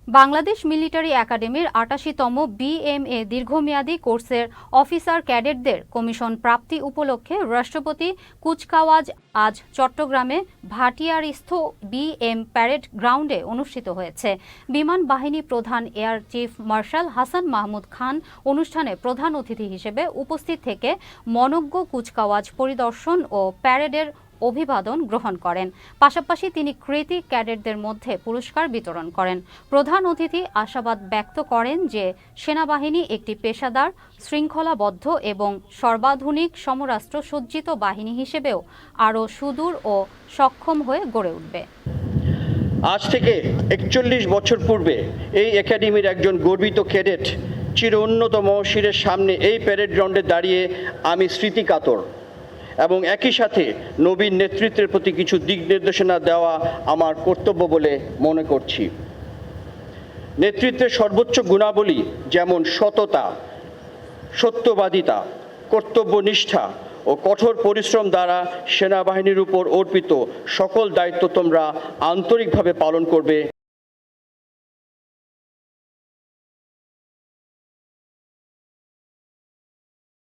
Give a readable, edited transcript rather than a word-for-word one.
Bangladesh military একাডেমির ৮৮তম BMA দীর্ঘমেয়াদী কোর্সের অফিসার ক্যাডেটদের কমিশন প্রাপ্তি উপলক্ষে রাষ্ট্রপতি কুচকাওয়াজ আজ চট্টগ্রামে ভাটিয়ারস্থ BM প্যারেড গ্রাউন্ডে অনুষ্ঠিত হয়েছে। বিমান বাহিনী প্রধান air chief marshal Hasan Mahmud Khan অনুষ্ঠানে প্রধান অতিথি হিসেবে উপস্থিত থেকে মনোজ্ঞ কুচকাওয়াজ পরিদর্শন ও প্যারেডের অভিবাদন গ্রহণ করেন। পাশাপাশি তিনি কৃতী ক্যাডেটদের মধ্যে পুরস্কার বিতরণ করেন। প্রধান অতিথি আশাবাদ ব্যক্ত করেন যে সেনাবাহিনী একটি পেশাদার, শৃঙ্খলাবদ্ধ এবং সর্বাধুনিক সমরাস্ত্র সজ্জিত বাহিনী হিসেবেও আরও সুদূর ও সক্ষম হয়ে গড়ে উঠবে। আজ থেকে ৪১ বছর পূর্বে এই একাডেমির একজন গর্বিত ক্যাডেট চির উন্নতম শিরের সামনে এই প্যারেড গ্রাউন্ডে দাঁড়িয়ে আমি স্মৃতিকাতর এবং একই সাথে নবীন নেতৃত্বের প্রতি কিছু দিক নির্দেশনা দেওয়া আমার কর্তব্য বলে মনে করছি। নেতৃত্বের সর্বোচ্চ গুণাবলী যেমন সততা, সত্যবাদিতা, কর্তব্যনিষ্ঠা ও কঠোর পরিশ্রম দ্বারা সেনাবাহিনীর উপর অর্পিত সকল দায়িত্ব তোমরা আন্তরিকভাবে পালন করবে।